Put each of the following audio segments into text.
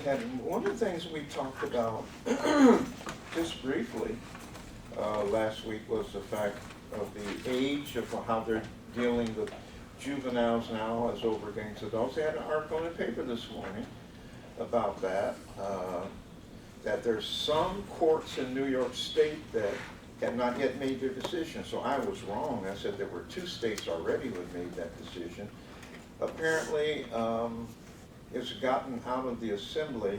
And one of the things we talked about just briefly last week was the fact of the age of how they're dealing with juveniles now as over against adults. They had an article in the paper this morning about that, that there's some courts in New York State that have not yet made their decision. So I was wrong. I said there were 2 states already who had made that decision. Apparently, it's gotten out of the assembly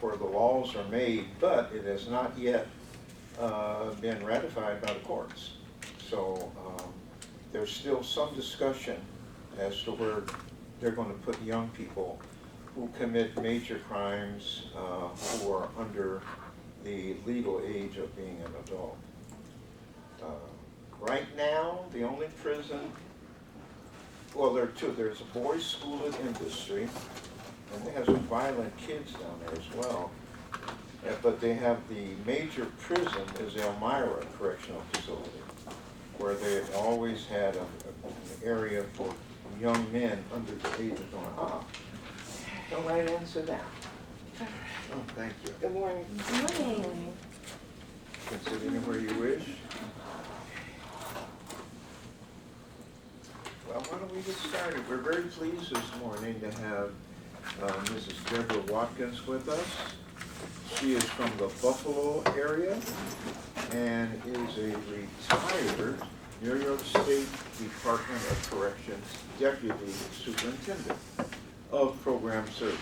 where the laws are made, but it has not yet been ratified by the courts. So there's still some discussion as to where they're going to put young people who commit major crimes who are under the legal age of being an adult. Right now, the only prison, well, there are 2. There's a boys' school at Industry, and they have some violent kids down there as well. But they have the major prison is Elmira Correctional Facility, where they've always had an area for young men under the age of 20. Go right in, sit down. Oh, thank you. Good morning. Good morning. You can sit anywhere you wish. Well, why don't we get started? We're very pleased this morning to have Mrs. Debra Watkins with us. She is from the Buffalo area and is a retired New York State Department of Corrections Deputy Superintendent of Program Services.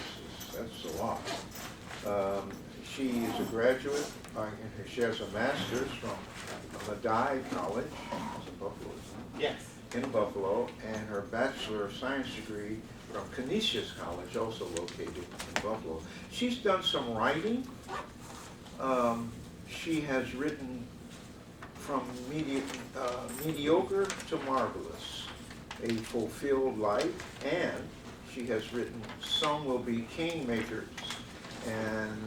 That's a lot. She is a graduate, she has a master's from Medaille College, it's in Buffalo, Yes. in Buffalo, and her Bachelor of Science degree from Canisius College, also located in Buffalo. She's done some writing. She has written From Mediocre to Marvelous, A Fulfilled Life, and she has written Some Will Be Kingmakers, and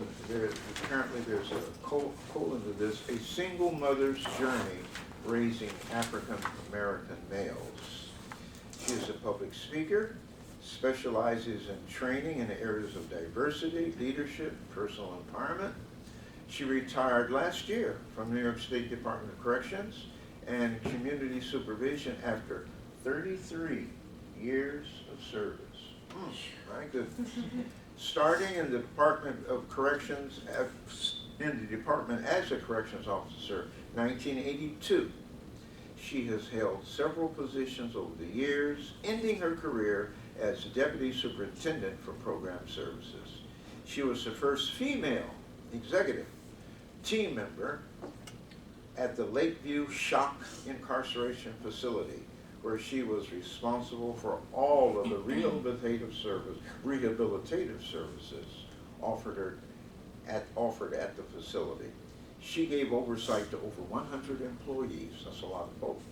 apparently there's a colon to this, A Single Mother's Journey Raising African American Males. She is a public speaker, specializes in training in the areas of diversity, leadership, personal empowerment. She retired last year from New York State Department of Corrections and Community Supervision after 33 years of service. My goodness. Starting in the Department of Corrections, in the department as a corrections officer, 1982. She has held several positions over the years, ending her career as Deputy Superintendent for Program Services. She was the first female executive team member at the Lakeview Shock Incarceration Facility, where she was responsible for all of the rehabilitative services offered at the facility. She gave oversight to over 100 employees. That's a lot of folks.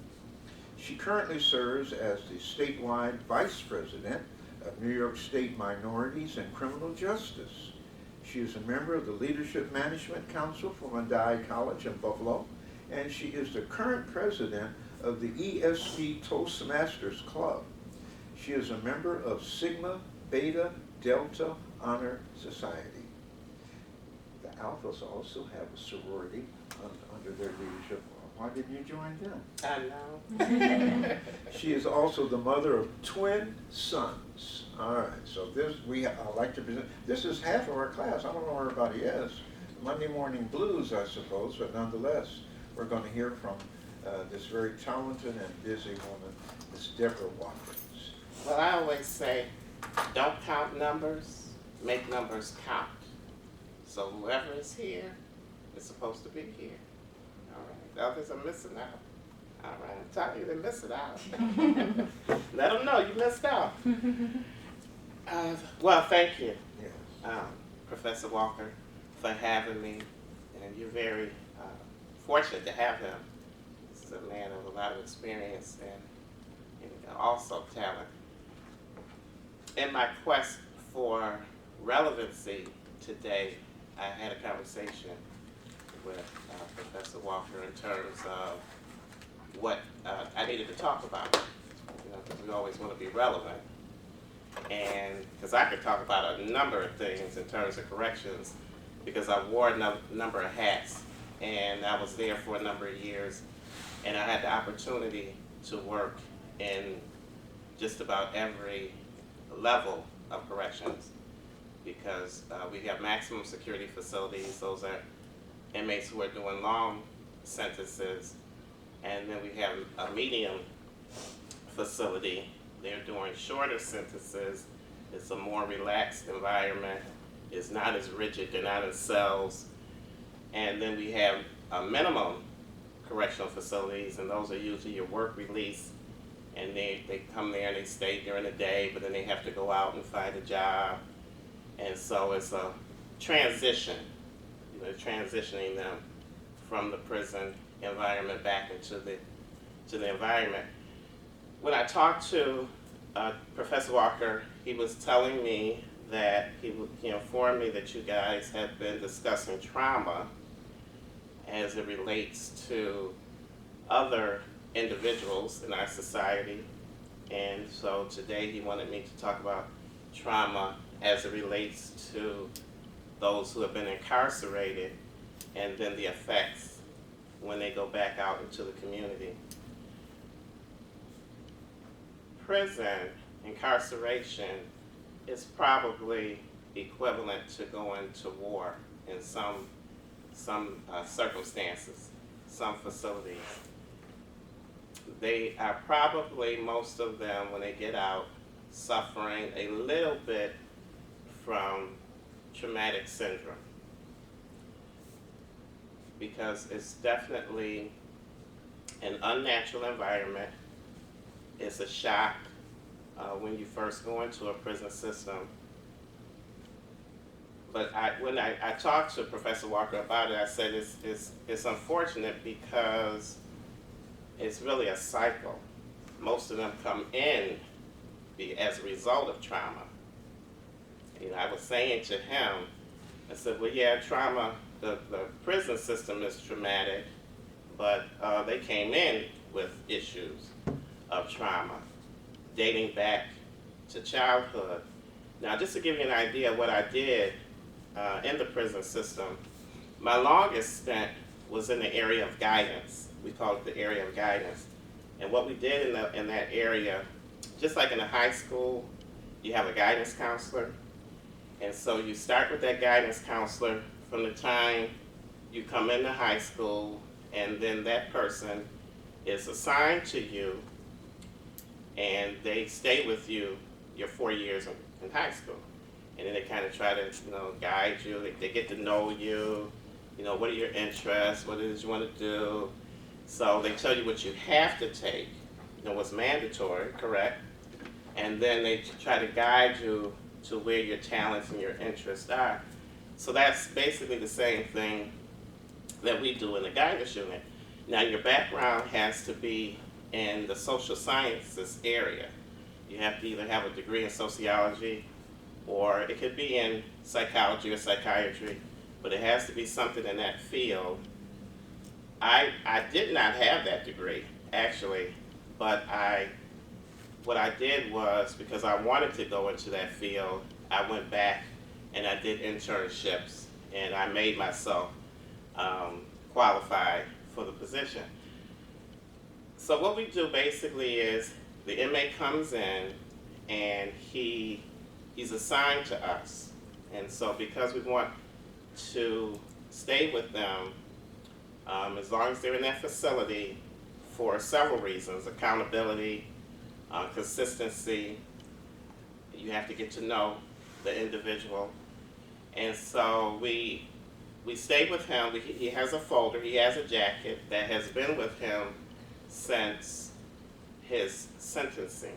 She currently serves as the statewide Vice President of New York State Minorities and Criminal Justice. She is a member of the Leadership Management Council for Medaille College in Buffalo, and she is the current president of the ESP Toastmasters Club. She is a member of Sigma Beta Delta Honor Society. The Alphas also have a sorority under their leadership. Why didn't you join them? I know. She is also the mother of twin sons. All right, so I like to present, this is half of our class. I don't know where everybody is. Monday morning blues, I suppose, but nonetheless, we're going to hear from this very talented and busy woman, Miss Debra Watkins. Well, I always say, don't count numbers, make numbers count. So whoever is here is supposed to be here. All right, the others are missing out. All right, I'm telling you, they're missing out. Let them know you missed out. Well, thank you, Yes. Professor Walker, for having me. And you're very fortunate to have him. This is a man of a lot of experience and also talent. In my quest for relevancy today, I had a conversation with Professor Walker in terms of what I needed to talk about, because we always want to be relevant. And because I could talk about a number of things in terms of corrections, because I wore a number of hats, and I was there for a number of years, and I had the opportunity to work in just about every level of corrections, because we have maximum security facilities. Those are inmates who are doing long sentences, and then we have a medium facility. They're doing shorter sentences. It's a more relaxed environment. It's not as rigid. They're not in cells. And then we have minimum correctional facilities, and those are usually your work release. And they come there and they stay during the day, but then they have to go out and find a job. And so it's a transition, transitioning them from the prison environment back into the environment. When I talked to Professor Walker, he was telling me that he informed me that you guys have been discussing trauma as it relates to other individuals in our society. And so today he wanted me to talk about trauma as it relates to those who have been incarcerated, and then the effects when they go back out into the community. Prison incarceration is probably equivalent to going to war in some circumstances, some facilities. They are probably, most of them, when they get out, suffering a little bit from traumatic syndrome, because it's definitely an unnatural environment. It's a shock when you first go into a prison system. But when I talked to Professor Walker about it, I said it's unfortunate because it's really a cycle. Most of them come in as a result of trauma. I was saying to him, I said, well, yeah, trauma, the prison system is traumatic, but they came in with issues of trauma dating back to childhood. Now, just to give you an idea of what I did in the prison system, my longest stint was in the area of guidance. We call it the area of guidance. And what we did in that area, just like in a high school, you have a guidance counselor. And so you start with that guidance counselor from the time you come into high school, and then that person is assigned to you, and they stay with you your 4 years in high school. And then they kind of try to, guide you. They get to know you. What are your interests? What it is you want to do? So they tell you what you have to take, what's mandatory, correct? And then they try to guide you to where your talents and your interests are. So that's basically the same thing that we do in the guidance unit. Now, your background has to be in the social sciences area. You have to either have a degree in sociology, or it could be in psychology or psychiatry, but it has to be something in that field. I did not have that degree, actually, but what I did was, because I wanted to go into that field, I went back and I did internships, and I made myself qualified for the position. So what we do basically is the inmate comes in and he's assigned to us. And so because we want to stay with them as long as they're in that facility for several reasons: accountability, consistency. You have to get to know the individual. And so we stay with him. He has a folder, he has a jacket that has been with him since his sentencing.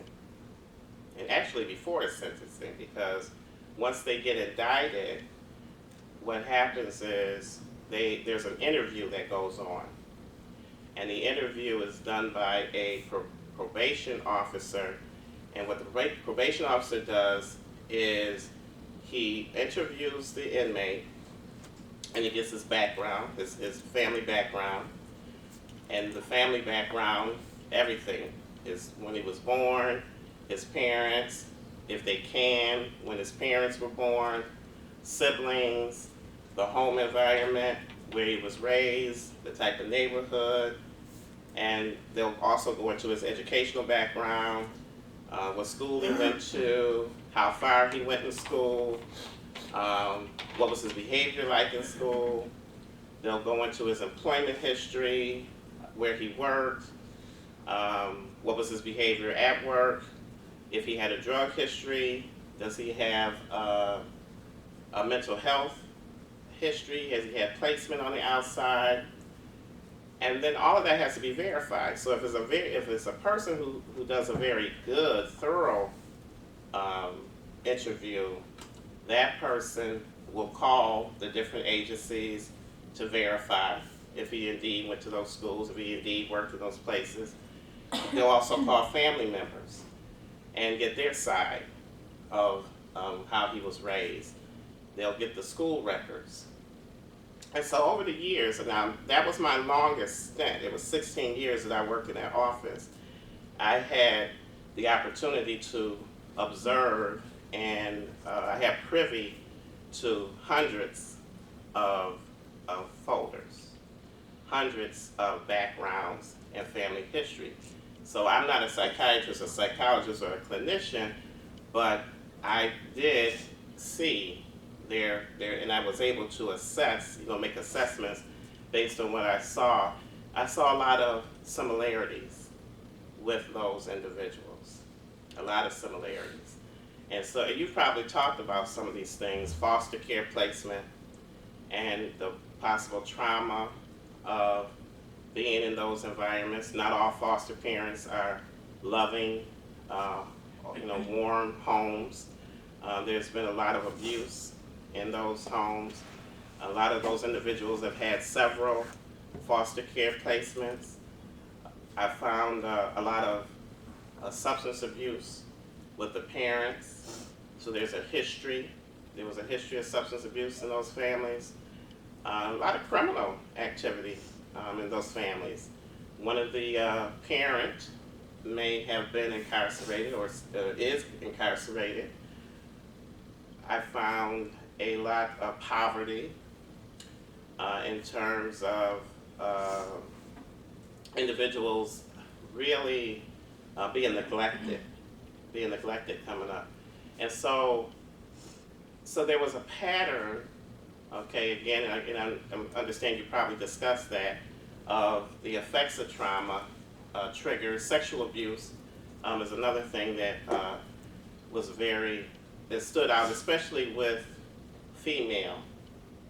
And actually before his sentencing, because once they get indicted, what happens is there's an interview that goes on. And the interview is done by a probation officer. And what the probation officer does is he interviews the inmate, and he gets his background, his family background. And the family background, everything, is when he was born, his parents, if they can, when his parents were born, siblings, the home environment where he was raised, the type of neighborhood, and they'll also go into his educational background, what school he went to, how far he went in school, what was his behavior like in school. They'll go into his employment history, where he worked, what was his behavior at work, if he had a drug history, does he have a mental health history, has he had placement on the outside, and then all of that has to be verified. So if it's a person who does a very good, thorough interview, that person will call the different agencies to verify if he indeed went to those schools, if he indeed worked in those places. They'll also call family members and get their side of how he was raised. They'll get the school records. And so over the years, and now that was my longest stint. It was 16 years that I worked in that office. I had the opportunity to observe, and I have privy to hundreds of folders, hundreds of backgrounds and family history. So I'm not a psychiatrist, a psychologist, or a clinician, but I did see there, and I was able to assess, make assessments based on what I saw. I saw a lot of similarities with those individuals, a lot of similarities. And so you've probably talked about some of these things, foster care placement, and the possible trauma of being in those environments. Not all foster parents are loving, warm homes. There's been a lot of abuse in those homes. A lot of those individuals have had several foster care placements. I found a lot of substance abuse with the parents. So there was a history of substance abuse in those families. A lot of criminal activity in those families. One of the parents may have been incarcerated or is incarcerated. I found a lot of poverty in terms of individuals really being neglected coming up. And so there was a pattern, okay, again, I understand you probably discussed that, of the effects of trauma, triggers. Sexual abuse is another thing that that stood out, especially with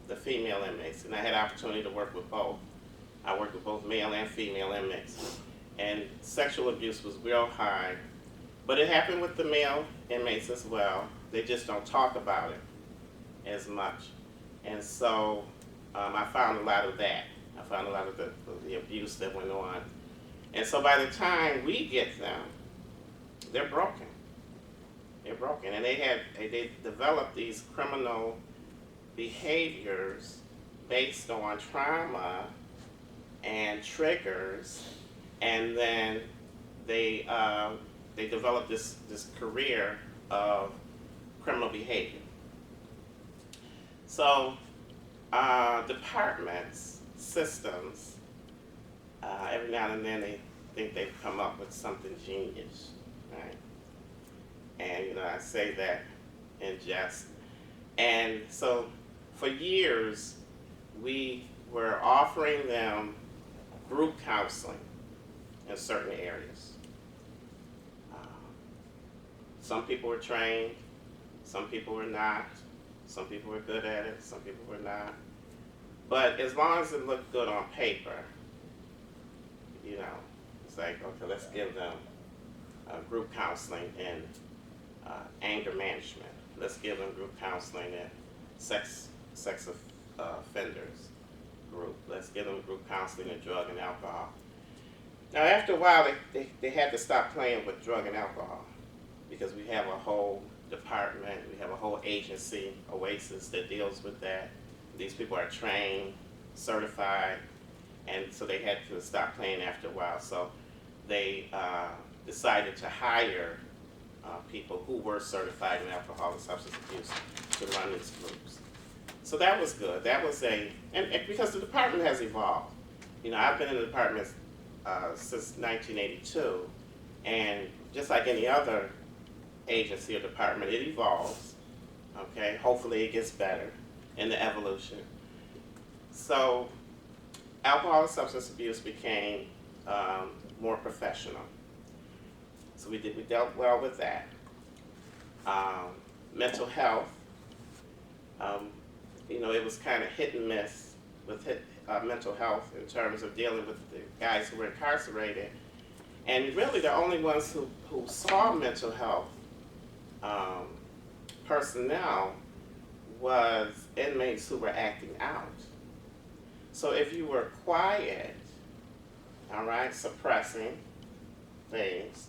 the female inmates. And I had opportunity to work with both. I worked with both male and female inmates. And sexual abuse was real high, but it happened with the male inmates as well. They just don't talk about it as much. And so I found a lot of that. I found a lot of the abuse that went on. And so by the time we get them, they're broken. They're broken. And they developed these criminal behaviors based on trauma and triggers, and then they developed this career of criminal behavior. So departments, systems, every now and then they think they've come up with something genius, right? And I say that in jest. And so for years, we were offering them group counseling in certain areas. Some people were trained, some people were not, some people were good at it, some people were not. But as long as it looked good on paper, it's like, okay, let's give them group counseling in anger management. Let's give them group counseling in sex offenders group. Let's give them group counseling in drug and alcohol. Now after a while, they had to stop playing with drug and alcohol, because we have a whole department, we have a whole agency, OASIS, that deals with that. These people are trained, certified, and so they had to stop playing after a while. So they decided to hire people who were certified in alcohol and substance abuse to run these groups. So that was good. That was and because the department has evolved. You know, I've been in the department since 1982, and just like any other agency or department, it evolves. Okay, hopefully it gets better in the evolution. So alcohol and substance abuse became more professional. So we dealt well with that. Mental health, you know, it was kind of hit and miss with mental health in terms of dealing with the guys who were incarcerated. And really the only ones who saw mental health personnel was inmates who were acting out. So if you were quiet, all right, suppressing things,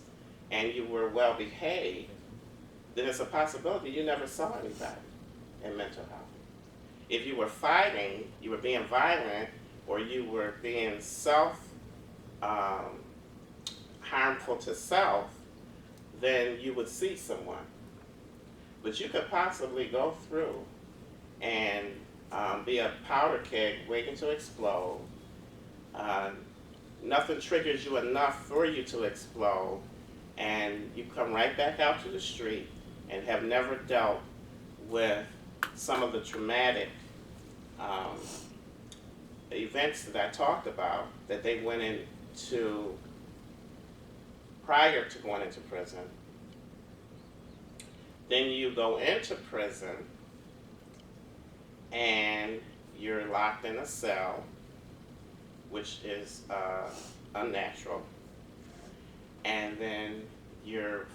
and you were well behaved, then it's a possibility you never saw anybody in mental health. If you were fighting, you were being violent, or you were being harmful to self, then you would see someone. But you could possibly go through and be a powder keg waiting to explode. Nothing triggers you enough for you to explode, and you come right back out to the street and have never dealt with some of the traumatic events that I talked about that they went into prior to going into prison. Then you go into prison and you're locked in a cell, which is unnatural. And then you're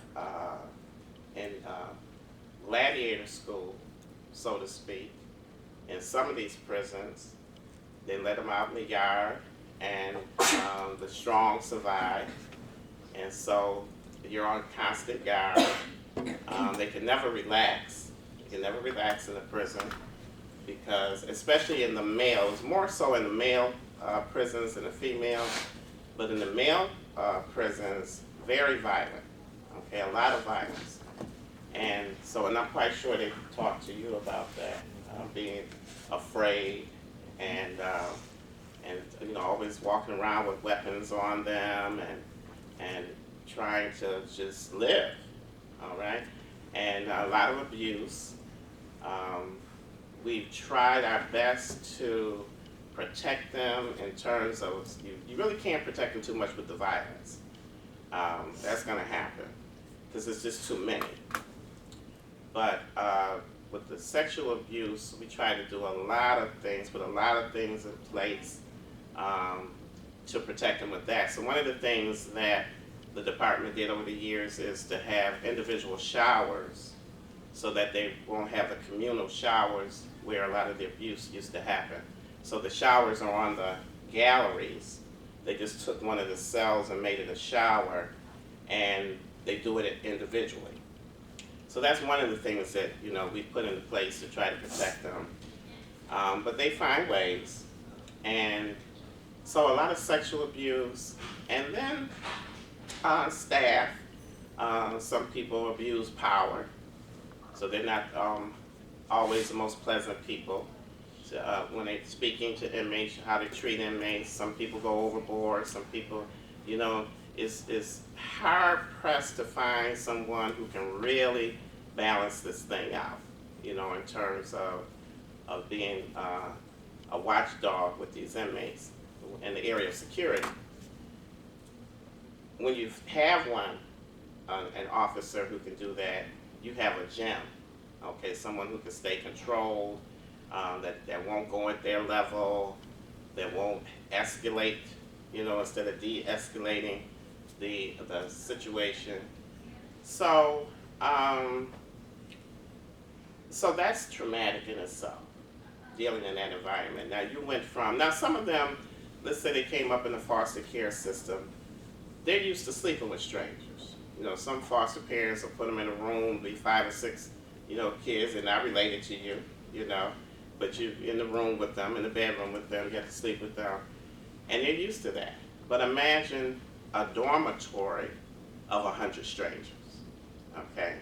in gladiator school, so to speak. In some of these prisons, they let them out in the yard, and the strong survive. And so you're on constant guard. They can never relax. You can never relax in a prison because, especially in the male, it's more so in the male prisons than the female, but in the male prisons, very violent. Okay, a lot of violence. And so, and I'm quite sure they talked to you about that, being afraid and you know, always walking around with weapons on them and trying to just live. All right, and a lot of abuse. We've tried our best to protect them in terms of, you really can't protect them too much with the violence. That's going to happen because it's just too many. But with the sexual abuse, we try to do a lot of things, put a lot of things in place to protect them with that. So one of the things that the department did over the years is to have individual showers so that they won't have the communal showers where a lot of the abuse used to happen. So the showers are on the galleries. They just took one of the cells and made it a shower, and they do it individually. So that's one of the things that, you know, we put into place to try to protect them. But they find ways. And so a lot of sexual abuse, and then staff, some people abuse power, so they're not always the most pleasant people when they're speaking to inmates, how to treat inmates. Some people go overboard, some people, you know, it's hard pressed to find someone who can really balance this thing out, you know, in terms of being a watchdog with these inmates in the area of security. When you have an officer who can do that, you have a gem, okay, someone who can stay controlled, that won't go at their level, that won't escalate, you know, instead of de-escalating the situation. So, so that's traumatic in itself, dealing in that environment. Now you went from, now some of them, let's say they came up in the foster care system, they're used to sleeping with strangers. You know, some foster parents will put them in a room, be 5 or 6, you know, kids, they're not related to you, you know, but you're in the room with them, in the bedroom with them, you have to sleep with them, and they're used to that. But imagine a dormitory of 100 strangers, okay?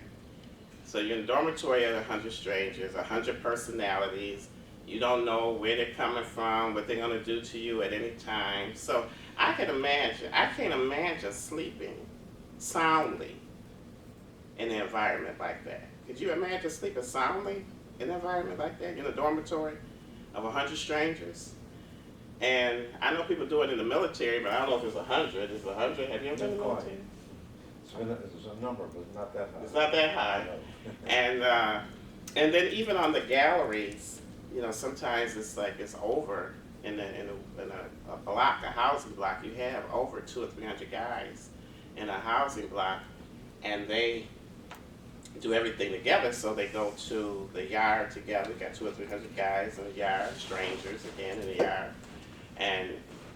So you're in a dormitory of 100 strangers, 100 personalities. You don't know where they're coming from, what they're going to do to you at any time. So I can't imagine sleeping soundly in an environment like that. Could you imagine sleeping soundly in an environment like that, in a dormitory of 100 strangers? And I know people do it in the military, but I don't know if it's 100. Is it 100? Have you ever been in the military? There's a number, but not that high. It's not that high. And then even on the galleries, you know, sometimes it's like it's over in a block, a housing block. You have over 200 or 300 guys in a housing block, and they do everything together. So they go to the yard together. We got 200 or 300 guys in the yard, strangers again in the yard, and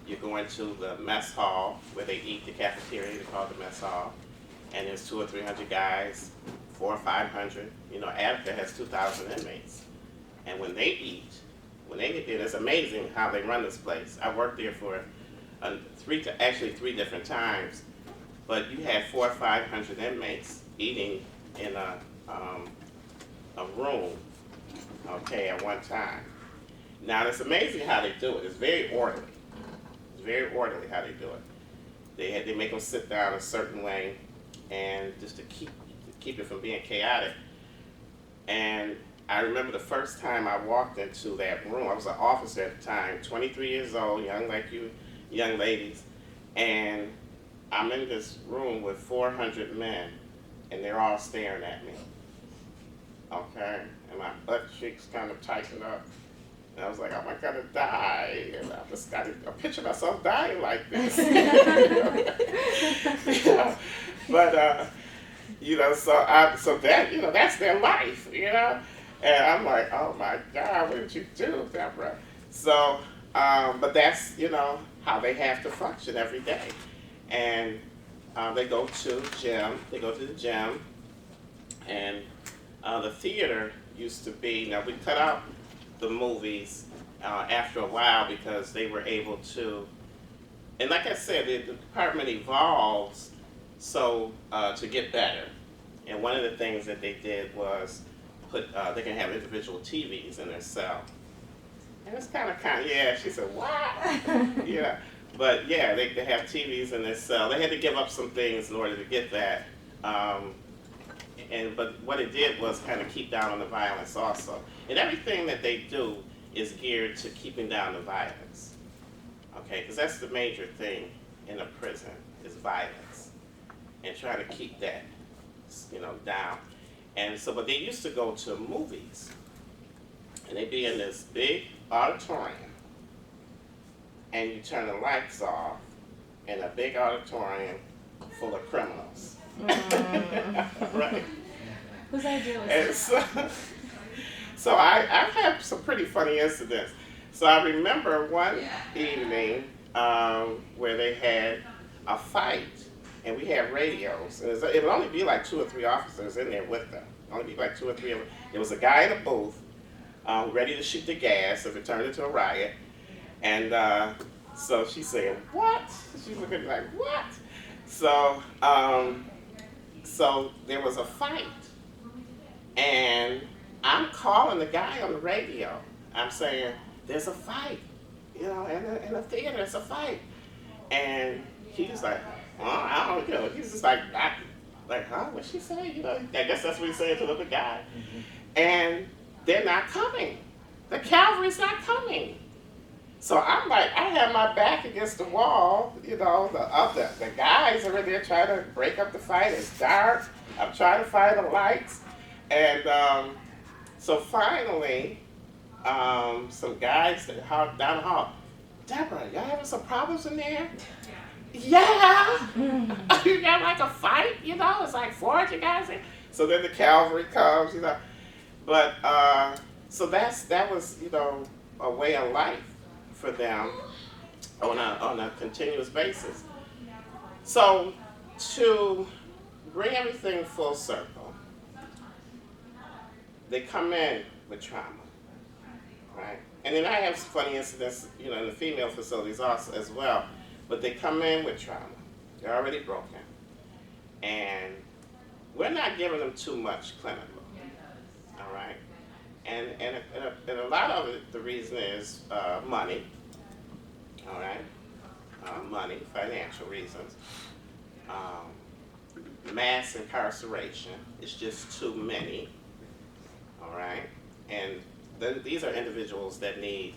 you go into the mess hall where they eat, the cafeteria. They call it the mess hall, and there's 200 or 300 guys, 400 or 500. You know, Attica has 2,000 inmates, and when they eat, when they get there, it's amazing how they run this place. I worked there for three different times, but you had 400 or 500 inmates eating in a room, okay, at one time. Now it's amazing how they do it. It's very orderly. It's very orderly how they do it. They make them sit down a certain way, and just to keep it from being chaotic. And I remember the first time I walked into that room. I was an officer at the time, 23 years old, young like you, young ladies, and I'm in this room with 400 men, and they're all staring at me. Okay, and my butt cheeks kind of tightened up. And I was like, am I gonna die? And I just got a picture of myself dying like this. You know? But, you know, so that, you know, that's their life, you know? And I'm like, oh my God, what did you do, Debra? So, but that's, you know, how they have to function every day. And they go to the gym, and the theater used to be, now we cut out the movies after a while because they were able to, and like I said, the department evolves so to get better. And one of the things that they did was they can have individual TVs in their cell. And it's kind of, yeah, she said, what? Yeah, but yeah, they have TVs in their cell. They had to give up some things in order to get that. But what it did was kind of keep down on the violence also. And everything that they do is geared to keeping down the violence. Okay, because that's the major thing in a prison is violence. And trying to keep that, you know, down. And so, but they used to go to movies, and they'd be in this big auditorium, and you turn the lights off in a big auditorium full of criminals. Right? Whose idea was And that? so I've had some pretty funny incidents. So I remember one evening where they had a fight, and we had radios. And it would only be like 2 or 3 officers in there with them. Only be like 2 or 3 of them. There was a guy in a booth ready to shoot the gas if it turned into a riot. And so she said, what? She's looking like, what? So, so there was a fight. And I'm calling the guy on the radio. I'm saying, there's a fight. You know, in the theater, it's a fight. And he's like, well, I don't know. He's just like, huh? What'd she say? You know, I guess that's what he's saying to the other guy. Mm-hmm. And they're not coming. The cavalry's not coming. So I'm like, I have my back against the wall. You know, the guys are in there trying to break up the fight. It's dark. I'm trying to find the lights. And so finally, some guys down the hall, Debra, y'all having some problems in there? Yeah. You got like a fight, you know? It's like 400 guys in. So then the cavalry comes, you know. But so that was, you know, a way of life for them on a continuous basis. So to bring everything full circle, they come in with trauma, right? And then I have some funny incidents, you know, in the female facilities also as well. But they come in with trauma. They're already broken. And we're not giving them too much clinical. All right, and a lot of it, the reason is money. All right, money, financial reasons. Mass incarceration is just too many. All right, and then these are individuals that need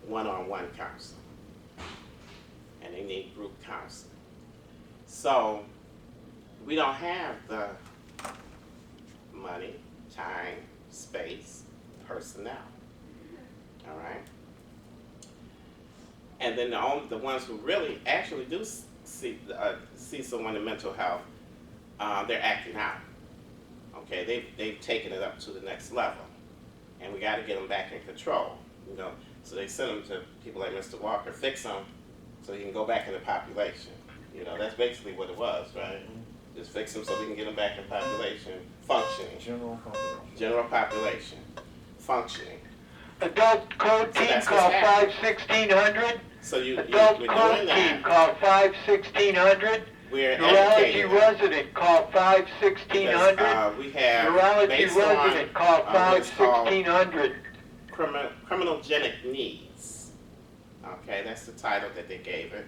one-on-one counseling, and they need group counseling. So we don't have the money, time, space, personnel. All right, and then the ones who really actually do see someone in mental health, they're acting out. Okay, they've taken it up to the next level, and we got to get them back in control. You know, so they send them to people like Mr. Walker, fix them, so he can go back in the population. You know, that's basically what it was, right? Just fix them so we can get them back in population, functioning. General population, functioning. Adult code So team that's call what's happening. 5-1600. So we're Adult doing code team that. call 5-1600. We're Neurology educating them. resident call Because, 5-1600. we have, Neurology based resident call what is called 5-1600. criminogenic needs. Okay, that's the title that they gave it.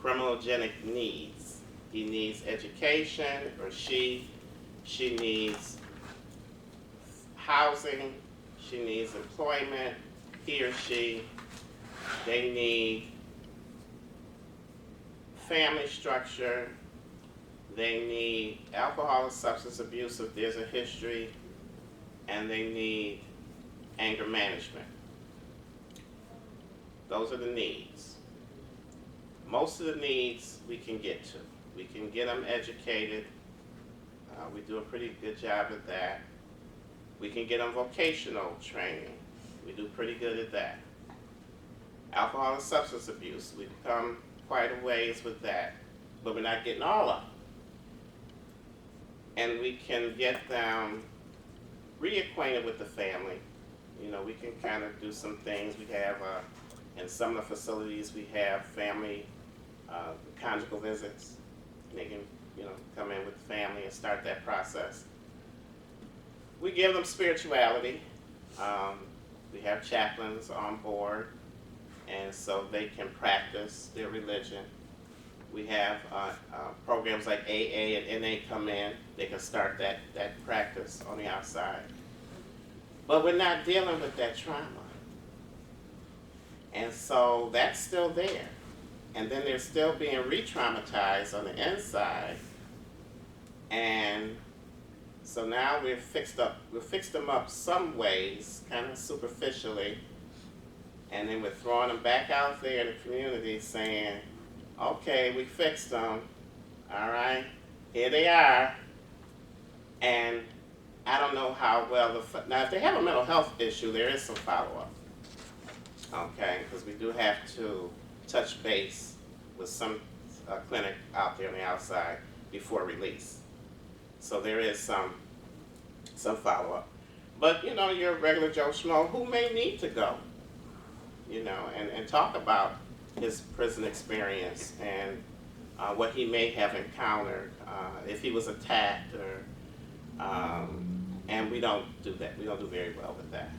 Criminogenic needs. He needs education, or she needs housing, she needs employment, he or she, they need family structure, they need alcohol or substance abuse if there's a history, and they need anger management. Those are the needs. Most of the needs we can get to. We can get them educated. We do a pretty good job at that. We can get them vocational training. We do pretty good at that. Alcohol and substance abuse, we've come quite a ways with that, but we're not getting all of them. And we can get them reacquainted with the family. You know, we can kind of do some things. We have, in some of the facilities, we have family conjugal visits. They can, you know, come in with the family and start that process. We give them spirituality. We have chaplains on board, and so they can practice their religion. We have programs like AA and NA come in. They can start that practice on the outside. But we're not dealing with that trauma. And so that's still there. And then they're still being re-traumatized on the inside. And so now we've fixed them up some ways, kind of superficially, and then we're throwing them back out there in the community saying, okay, we fixed them, all right, here they are, and I don't know how well now if they have a mental health issue, there is some follow-up, okay, because we do have to touch base with some clinic out there on the outside before release. So there is some follow-up. But, you know, your regular Joe Schmo who may need to go, you know, and talk about his prison experience and what he may have encountered if he was attacked, or and we don't do that. We don't do very well with that.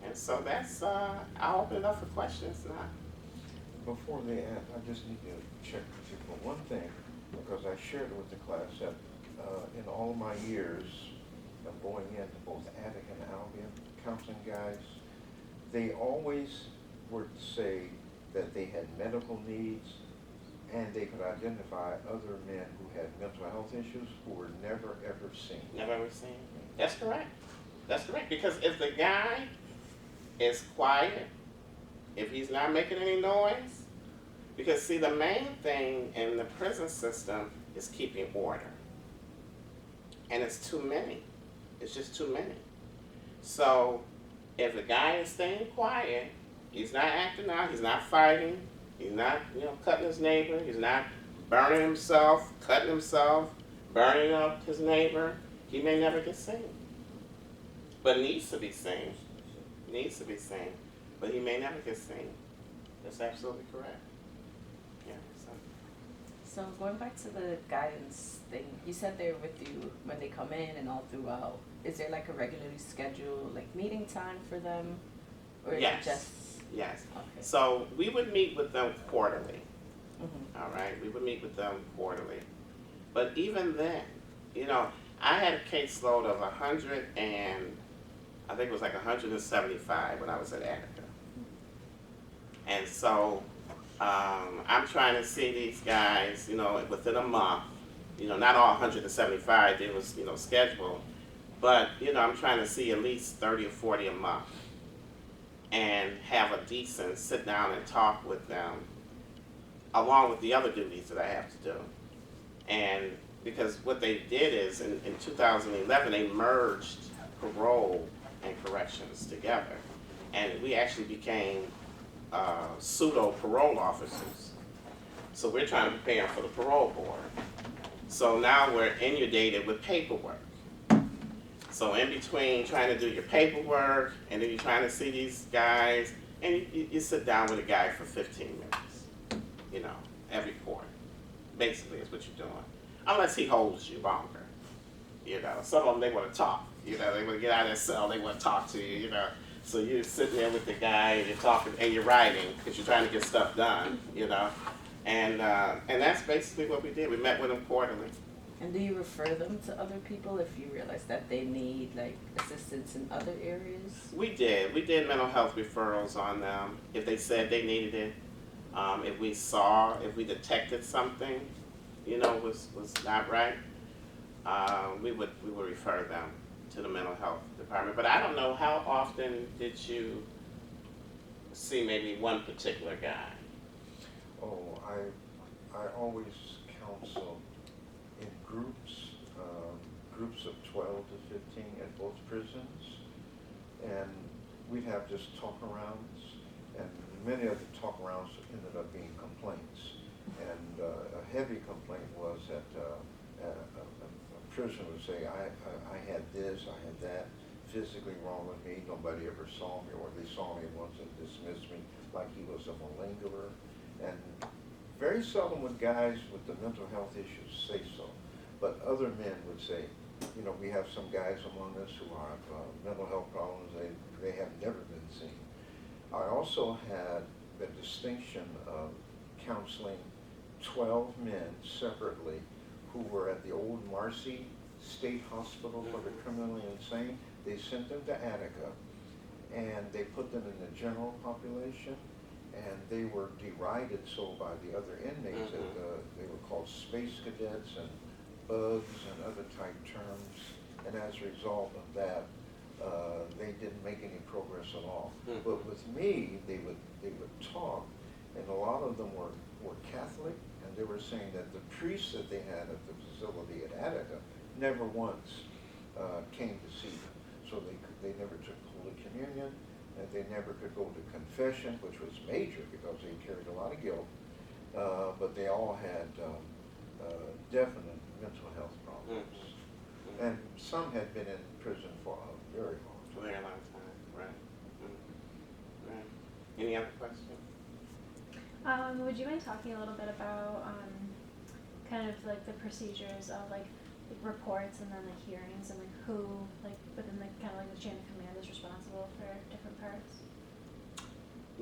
And so that's, I'll open it up for questions now. Before they ask, I just need to check with you for one thing, because I shared with the class that in all my years of going into both Attic and Albion counseling guys, they always were to say that they had medical needs and they could identify other men who had mental health issues who were never ever seen. Never ever seen. That's correct. That's correct. Because if the guy is quiet, if he's not making any noise, because see, the main thing in the prison system is keeping order. And it's too many. It's just too many. So if the guy is staying quiet, he's not acting out, he's not fighting, he's not, you know, cutting his neighbor, he's not burning himself, cutting himself, burning up his neighbor, he may never get seen. But needs to be seen. Needs to be seen. But he may never get seen. That's absolutely correct. Yeah. So going back to the guidance thing, you said they're with you when they come in and all throughout. Is there like a regularly scheduled like meeting time for them, or is Yes. it just Yes. okay? So we would meet with them quarterly. Mm-hmm. All right, we would meet with them quarterly. But even then, you know, I had a caseload of 100 and I think it was like 175 when I was at Attica. And so I'm trying to see these guys, you know, within a month. You know, not all 175, it was, you know, scheduled. But, you know, I'm trying to see at least 30 or 40 a month and have a decent sit down and talk with them along with the other duties that I have to do. And because what they did is in 2011, they merged parole and corrections together. And we actually became pseudo parole officers. So we're trying to prepare for the parole board. So now we're inundated with paperwork. So in between trying to do your paperwork and then you're trying to see these guys, and you sit down with a guy for 15 minutes, you know, every quarter. Basically is what you're doing. Unless he holds you longer. You know, some of them, they want to talk. You know, they want to get out of their cell, they want to talk to you, you know. So you're sitting there with the guy and you're talking and you're writing because you're trying to get stuff done, you know. And that's basically what we did. We met with them quarterly. And do you refer them to other people if you realize that they need like assistance in other areas? We did. We did mental health referrals on them if they said they needed it. If we detected something, you know, was not right, we would refer them to the mental health department. But I don't know, how often did you see maybe one particular guy? Oh, I always counsel in groups, groups of 12 to 15 at both prisons, and we'd have just talk-arounds, and many of the talk-arounds ended up being complaints. And a heavy complaint was that a prisoner would say, I had this, I had that, physically wrong with me, nobody ever saw me, or they saw me once and dismissed me like he was a malingerer. And very seldom would guys with the mental health issues say so, but other men would say, you know, we have some guys among us who have mental health problems, they have never been seen. I also had the distinction of counseling 12 men separately who were at the old Marcy State Hospital for the criminally insane. They sent them to Attica and they put them in the general population, and they were derided so by the other inmates that they were called space cadets and bugs and other type terms, and as a result of that, they didn't make any progress at all. But with me, they would talk, and a lot of them were Catholic, and they were saying that the priests that they had at the facility at Attica never once came to see them. So they never took Holy Communion, and they never could go to confession, which was major because they carried a lot of guilt, but they all had definite mental health problems. And some had been in prison for a very long time. Very long time, right. Right. Any other questions? Would you mind talking a little bit about kind of like the procedures of like reports and then the hearings and like who like within the kind of like the chain of command is responsible for different parts?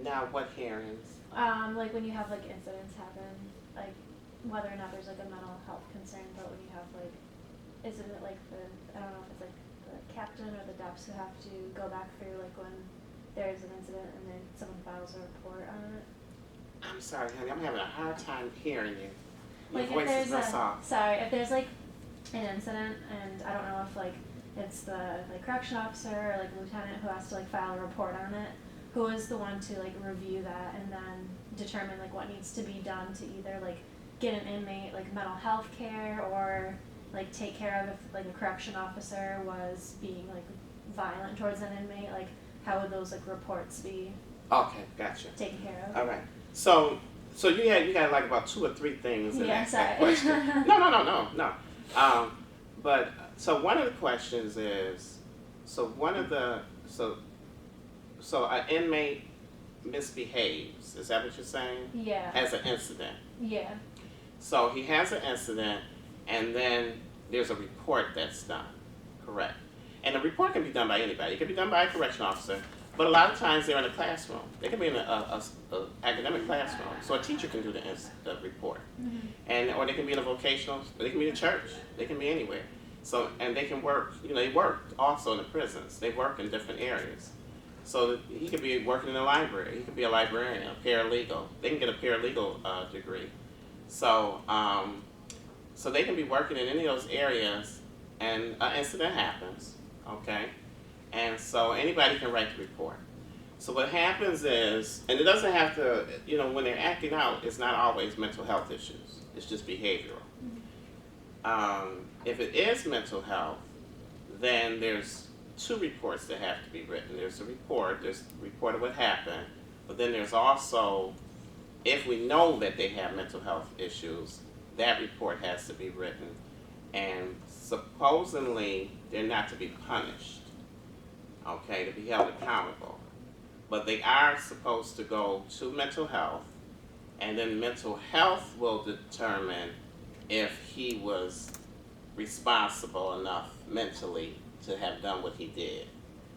Now, what hearings? Like when you have like incidents happen, like whether or not there's like a mental health concern, but when you have like, isn't it like I don't know if it's like the captain or the depus who have to go back through like when there's an incident and then someone files a report on it? I'm sorry, honey, I'm having a hard time hearing you. Your Like voice if is there's real soft. if there's like an incident and I don't know if like it's the like correction officer or like lieutenant who has to like file a report on it, who is the one to like review that and then determine like what needs to be done to either like get an inmate like mental health care or like take care of if like a correction officer was being like violent towards an inmate, like how would those like reports be Okay, gotcha. taken care of? All right. So you got like about 2 or 3 things in that sorry. question. No. But so one of the questions is, so an inmate misbehaves. Is that what you're saying? Yeah. As an incident. Yeah. So he has an incident, and then there's a report that's done, correct? And the report can be done by anybody. It can be done by a correction officer, but a lot of times they're in a classroom. They can be in a academic classroom, so a teacher can do the report. And or they can be in a vocational, they can be in a church, they can be anywhere. So, and they can work, they work also in the prisons. They work in different areas. So he could be working in a library, he could be a librarian, a paralegal. They can get a paralegal degree. So, so they can be working in any of those areas, and an incident happens, okay? And so anybody can write the report. So what happens is, and it doesn't have to, when they're acting out, it's not always mental health issues. It's just behavioral. If it is mental health, then there's 2 reports that have to be written. There's a report of what happened, but then there's also, if we know that they have mental health issues, that report has to be written. And supposedly, they're not to be punished, okay, to be held accountable. But they are supposed to go to mental health, and then mental health will determine if he was responsible enough mentally to have done what he did.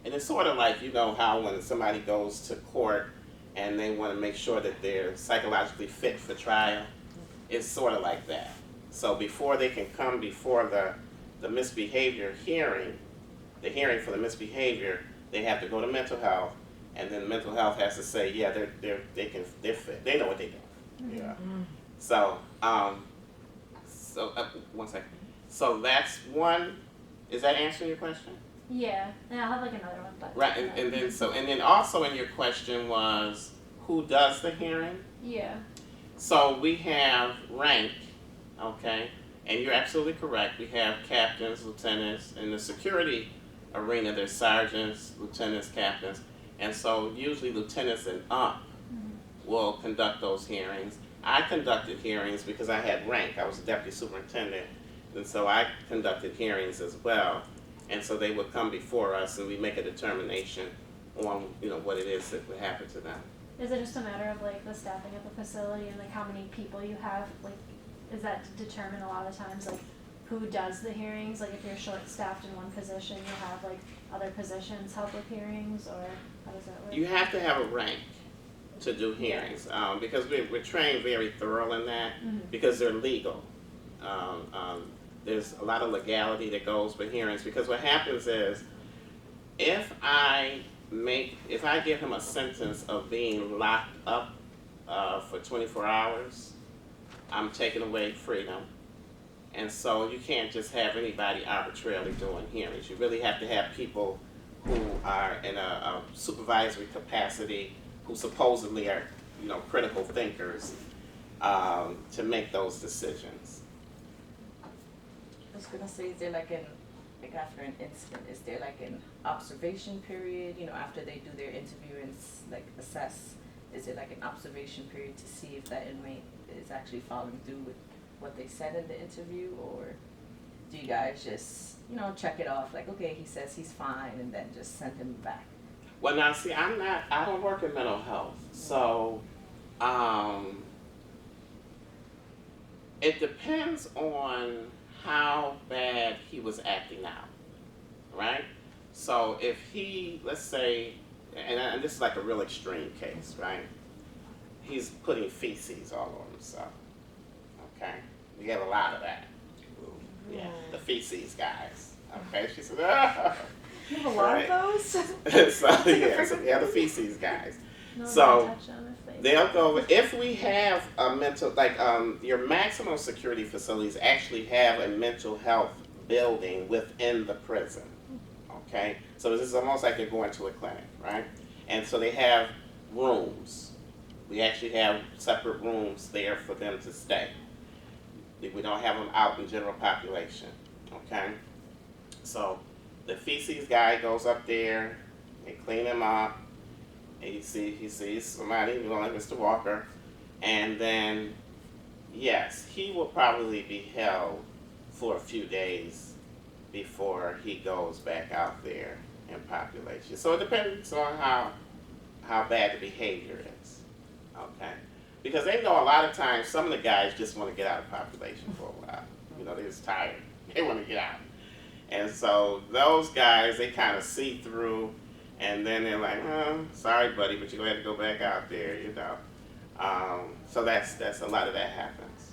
And it's sort of like, how when somebody goes to court and they want to make sure that they're psychologically fit for trial, it's sort of like that. So before they can come before the misbehavior hearing, the hearing for the misbehavior, they have to go to mental health, and then mental health has to say, yeah, they're fit. They know what they're doing. Yeah. So, one second. So that's one. Is that answering your question? Yeah, and I'll have like another one, but. Right, and then also in your question was, who does the hearing? Yeah. So we have rank, okay, and you're absolutely correct. We have captains, lieutenants. In the security arena, there's sergeants, lieutenants, captains, and so usually lieutenants and up will conduct those hearings. I conducted hearings because I had rank. I was a deputy superintendent, and so I conducted hearings as well. And so they would come before us, and we make a determination on what it is that would happen to them. Is it just a matter of like the staffing of the facility and like how many people you have? Like, is that determined a lot of times like who does the hearings? Like if you're short-staffed in one position, you have like other positions help with hearings, or how does that work? You have to have a rank to do hearings, because we're trained very thorough in that, because they're legal. There's a lot of legality that goes with hearings, because what happens is if I give him a sentence of being locked up for 24 hours, I'm taking away freedom. And so you can't just have anybody arbitrarily doing hearings. You really have to have people who are in a supervisory capacity, who supposedly are, critical thinkers, to make those decisions. I was gonna say, is there like after an incident, is there like an observation period, after they do their interview and assess, is there like an observation period to see if that inmate is actually following through with what they said in the interview, or do you guys just, check it off, like, okay, he says he's fine, and then just send him back? Well, now, see, I don't work in mental health, so, it depends on how bad he was acting out, right? So if he, let's say, and this is like a real extreme case, right? He's putting feces all over himself, okay? We have a lot of that. Yeah, the feces guys, okay? She said, ah. You have a lot Right. of those? so the feces guys. No one So, can touch them if they. They'll go, if we have a mental, your maximum security facilities actually have a mental health building within the prison, okay? So this is almost like you're going to a clinic, right? And so they have rooms. We actually have separate rooms there for them to stay. We don't have them out in general population, okay? So the feces guy goes up there, they clean him up, and he sees somebody, like Mr. Walker, and then, yes, he will probably be held for a few days before he goes back out there in population. So it depends on how bad the behavior is, okay? Because they know a lot of times some of the guys just want to get out of population for a while. You know, they're just tired. They want to get out. And so those guys, they kind of see through, and then they're like, oh, sorry, buddy, but you're going to have to go back out there, you know. So that's a lot of that happens.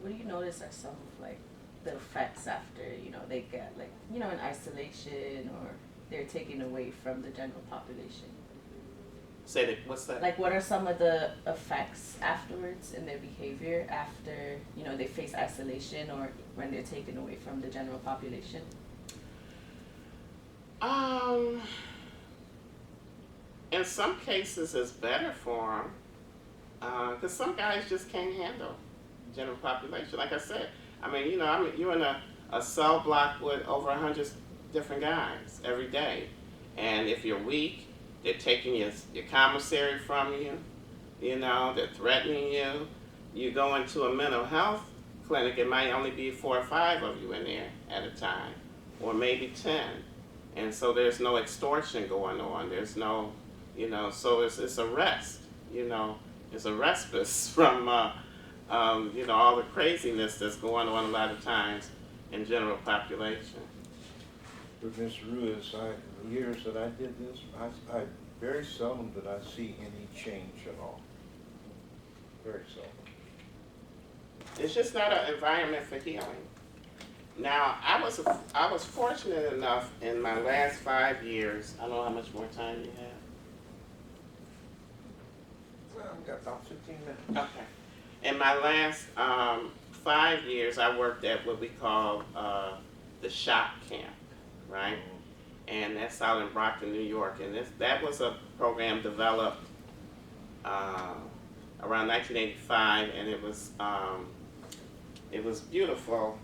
What do you notice are some of like the effects after, you know, they get like, you know, in isolation or they're taken away from the general population? Say that, what's that? Like, what are some of the effects afterwards in their behavior after, you know, they face isolation or when they're taken away from the general population? In some cases, it's better for them because some guys just can't handle general population. Like I said, I mean, you know, you're in a cell block with over 100 different guys every day, and if you're weak, they're taking your commissary from you. You know, they're threatening you. You go into a mental health clinic, it might only be 4 or 5 of you in there at a time, or maybe 10. And so there's no extortion going on. There's no, you know, so it's a rest. You know, it's a respite from, you know, all the craziness that's going on a lot of times in general population. But Ms. Ruiz, the years that I did this, I very seldom did I see any change at all. Very seldom. It's just not an environment for healing. Now, I was fortunate enough in my last 5 years. I don't know how much more time you have. Well, I've got about 15 minutes. Okay. In my last 5 years, I worked at what we call the shop camp, right? And that's out in Brockton, New York. And that was a program developed around 1985, and it was beautiful.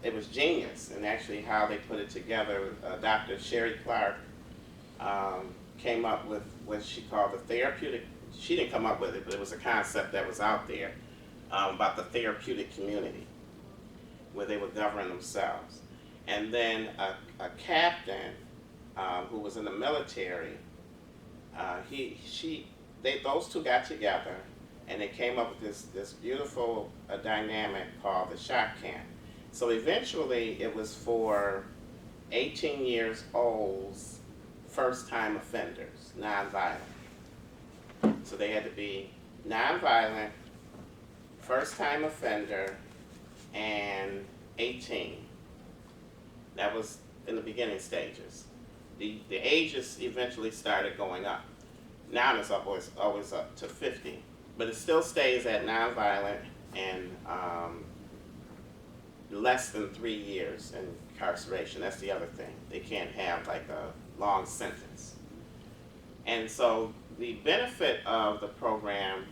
It was genius, and actually how they put it together. Dr. Sherry Clark came up with what she called the therapeutic. She didn't come up with it, but it was a concept that was out there about the therapeutic community, where they would govern themselves. And then a captain who was in the military, those two got together, and they came up with this beautiful dynamic called the shop camp. So eventually, it was for 18 years old's first-time offenders, nonviolent. So they had to be nonviolent, first-time offender, and 18. That was in the beginning stages. The ages eventually started going up. Now it's always up to 50, but it still stays at nonviolent and less than 3 years in incarceration. That's the other thing. They can't have like a long sentence. And so the benefit of the program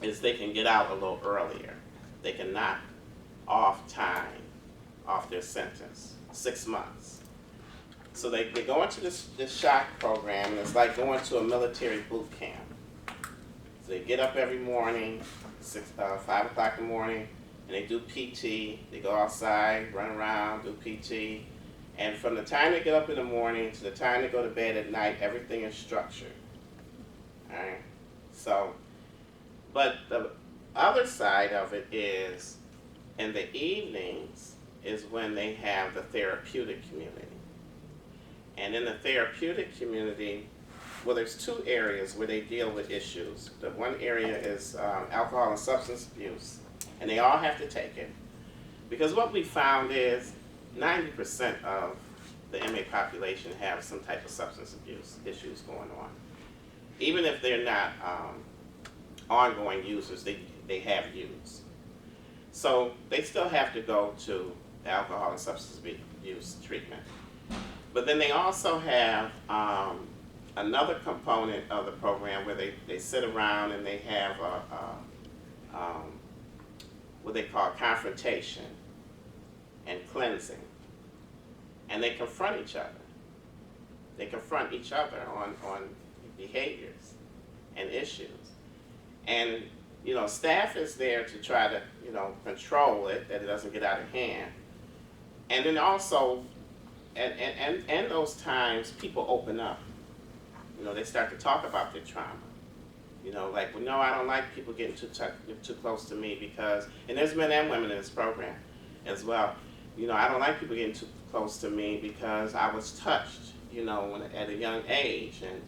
is they can get out a little earlier. They can knock off time off their sentence, 6 months. So they go into this shock program, and it's like going to a military boot camp. So they get up every morning, 5 o'clock in the morning, and they do PT. They go outside, run around, do PT. And from the time they get up in the morning to the time they go to bed at night, everything is structured. All right? So, but the other side of it is, in the evenings is when they have the therapeutic community. And in the therapeutic community, well, there's 2 areas where they deal with issues. The one area is alcohol and substance abuse, and they all have to take it. Because what we found is 90% of the inmate population have some type of substance abuse issues going on. Even if they're not ongoing users, they have used. So they still have to go to alcohol and substance abuse treatment. But then they also have another component of the program where they sit around and they have what they call confrontation and cleansing. And they confront each other. They confront each other on behaviors and issues. And, you know, staff is there to try to, you know, control it, that it doesn't get out of hand. And then also, and those times, people open up. You know, they start to talk about their trauma. You know, like, well, no, I don't like people getting too close to me because, and there's men and women in this program as well. You know, I don't like people getting too close to me because I was touched, you know, at a young age. And,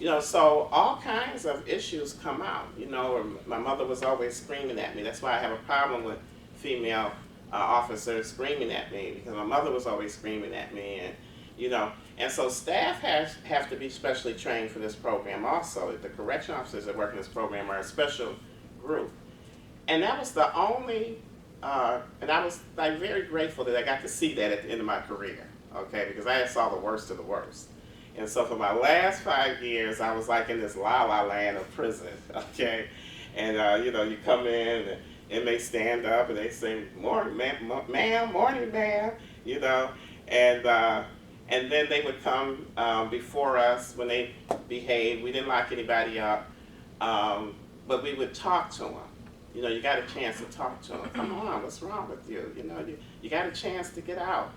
you know, so all kinds of issues come out. You know, my mother was always screaming at me. That's why I have a problem with female officers screaming at me, because my mother was always screaming at me. And, you know, and so staff have to be specially trained for this program also. The correction officers that work in this program are a special group. And that was the only, and I was like very grateful that I got to see that at the end of my career, okay, because I saw the worst of the worst. And so for my last 5 years, I was like in this la-la land of prison, okay? And, you know, you come in, and inmates stand up, and they say, morning, ma'am, morning, ma'am, you know? And then they would come before us when they behaved. We didn't lock anybody up, but we would talk to them. You know, you got a chance to talk to them. Come on, what's wrong with you? You know, you got a chance to get out.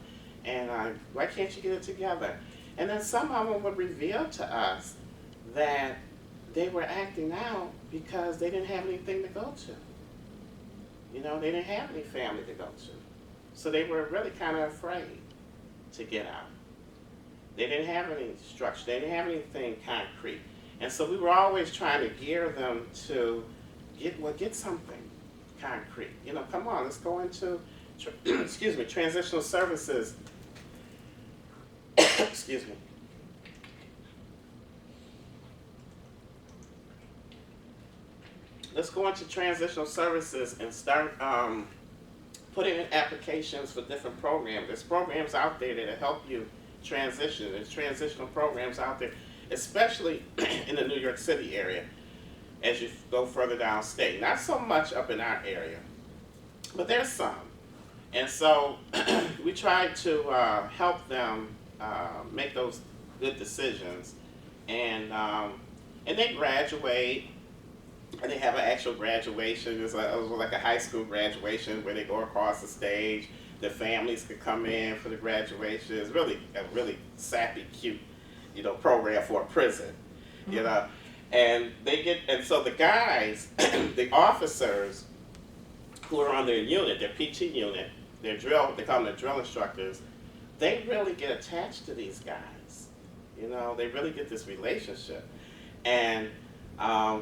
And why can't you get it together? And then some of them would reveal to us that they were acting out because they didn't have anything to go to. You know, they didn't have any family to go to. So they were really kind of afraid to get out. They didn't have any structure. They didn't have anything concrete. And so we were always trying to gear them to get something concrete. You know, come on, let's go into, excuse me, transitional services. Excuse me. Let's go into transitional services and start putting in applications for different programs. There's programs out there that help you transition. There's transitional programs out there, especially in the New York City area as you go further downstate. Not so much up in our area, but there's some. And so we try to help them make those good decisions. And they graduate, and they have an actual graduation. It's like a high school graduation where they go across the stage. Their families could come in for the graduation. It's really a really sappy, cute, you know, program for a prison, you know. And so the guys, the officers who are on their unit, their PT unit, they call them the drill instructors, they really get attached to these guys. You know, they really get this relationship. And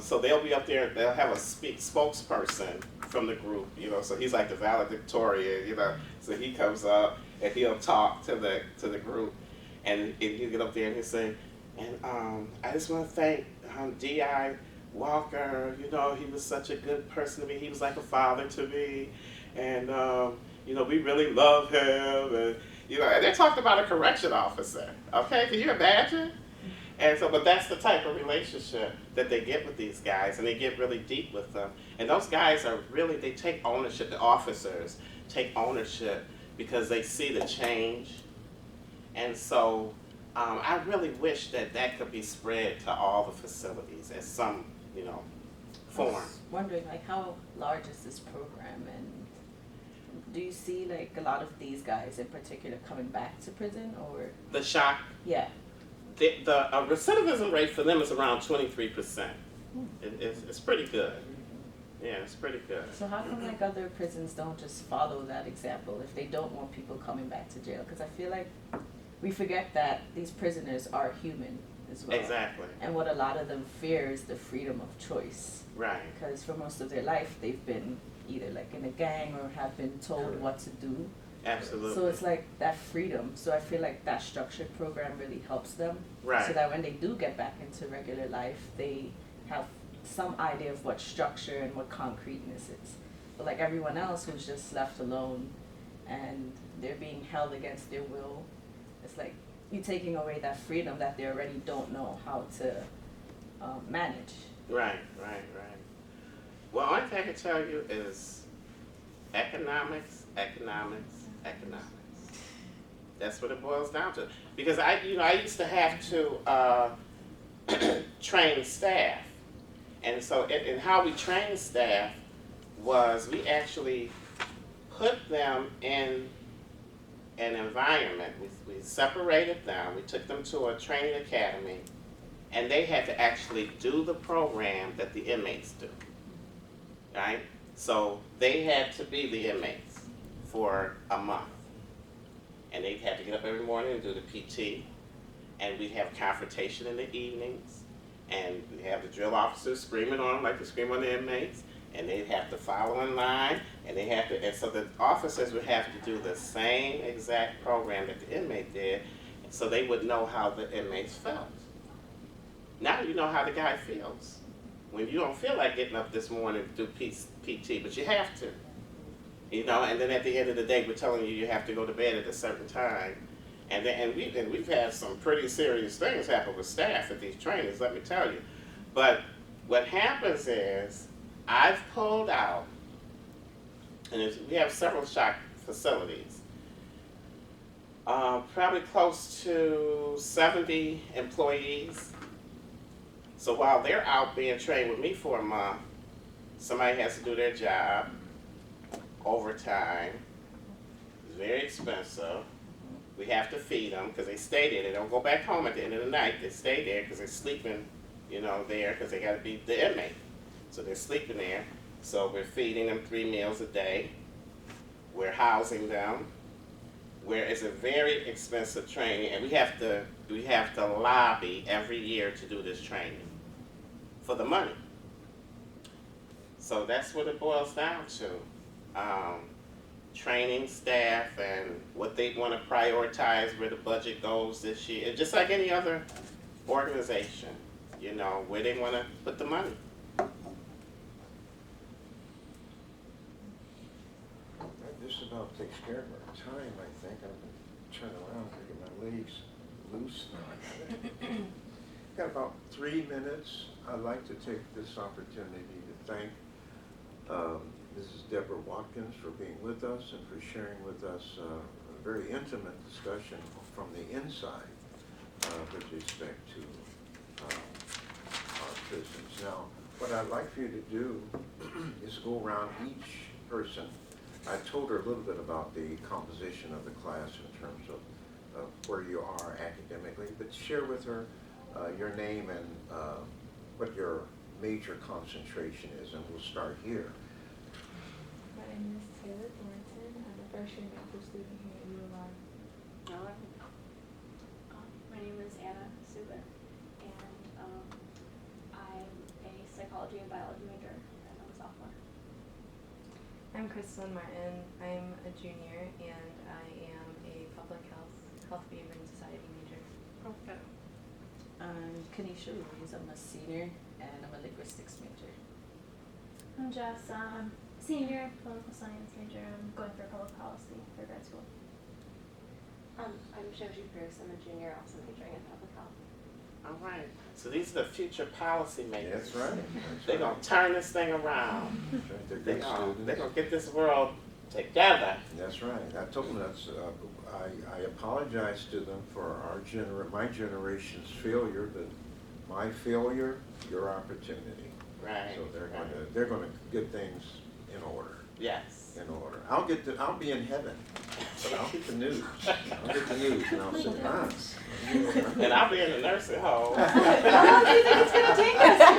so they'll be up there, they'll have a spokesperson from the group, you know, so he's like the valedictorian, you know, so he comes up and he'll talk to the group, and he'll get up there and he'll say, and I just want to thank D.I. Walker, you know, he was such a good person to me, he was like a father to me, and you know, we really love him, and you know, and they talked about a correction officer, okay, can you imagine? And so, but that's the type of relationship that they get with these guys, and they get really deep with them. And those guys are really, they take ownership, the officers take ownership because they see the change. And so I really wish that could be spread to all the facilities as some, you know, form. I was wondering, like, how large is this program, and do you see, like, a lot of these guys in particular coming back to prison, or? The shock? Yeah. The recidivism rate for them is around 23%. It's pretty good. Yeah, it's pretty good. So how come like other prisons don't just follow that example if they don't want people coming back to jail? Because I feel like we forget that these prisoners are human as well. Exactly. And what a lot of them fear is the freedom of choice. Right. Because for most of their life they've been either like in a gang or have been told what to do. Absolutely. So it's like that freedom. So I feel like that structured program really helps them. Right. So that when they do get back into regular life, they have some idea of what structure and what concreteness is. But like everyone else who's just left alone and they're being held against their will, it's like you're taking away that freedom that they already don't know how to manage. Right. Well, only thing I can tell you is economics. That's what it boils down to. Because I used to have to train staff, and so and how we train staff was we actually put them in an environment. We separated them. We took them to a training academy, and they had to actually do the program that the inmates do, right? So they had to be the inmates for a month. And they had to get up every morning and do the PT, and we'd have confrontation in the evenings, and we'd have the drill officers screaming on them like they scream on the inmates, and they'd have to follow in line, and they have to, and so the officers would have to do the same exact program that the inmate did, so they would know how the inmates felt. Now you know how the guy feels when you don't feel like getting up this morning to do PT, but you have to. You know, and then at the end of the day, we're telling you have to go to bed at a certain time, and we've had some pretty serious things happen with staff at these trainings. Let me tell you. But what happens is I've pulled out, and we have several shock facilities, probably close to 70 employees. So while they're out being trained with me for a month, somebody has to do their job. Overtime, it's very expensive. We have to feed them because they stay there. They don't go back home at the end of the night. They stay there because they're sleeping, you know, there because they got to be the inmate. So they're sleeping there. So we're feeding them 3 meals a day. We're housing them. It's a very expensive training, and we have to lobby every year to do this training for the money. So that's what it boils down to. Training staff and what they want to prioritize, where the budget goes this year, just like any other organization, you know, where they want to put the money. That just about takes care of our time, I think. I'm going to turn around and get my legs loose now. Got about 3 minutes. I'd like to take this opportunity to thank Mrs. Debra Watkins for being with us and for sharing with us a very intimate discussion from the inside with respect to our prisons. Now, what I'd like for you to do is go around each person. I told her a little bit about the composition of the class in terms of where you are academically, but share with her your name and what your major concentration is, and we'll start here. My name is Taylor Thornton. I'm a first-year medical student here at ULR. All right. My name is Anna Subin, and I'm a psychology and biology major, and I'm a sophomore. I'm Crystalline Martin. I'm a junior, and I am a public health behavioral society major. Okay. I'm Kanisha Ruiz. I'm a senior, and I'm a linguistics major. I'm Jess, senior, political science major. I'm going for public policy for grad school. I'm Joji Bruce. I'm a junior, also majoring in public health. All right. So these are the future policy makers. That's right. They're going to turn this thing around. That's right. They're They're good going students. to get this world together. That's right. I told them I apologize to them for my generation's failure, but my failure, your opportunity. Right. So they're going to get things in order. Yes. In order. I'll be in heaven, but I'll get the news. I'll get the news, and I'll say, And I'll be in the nursing home. How long do you think it's going to take us?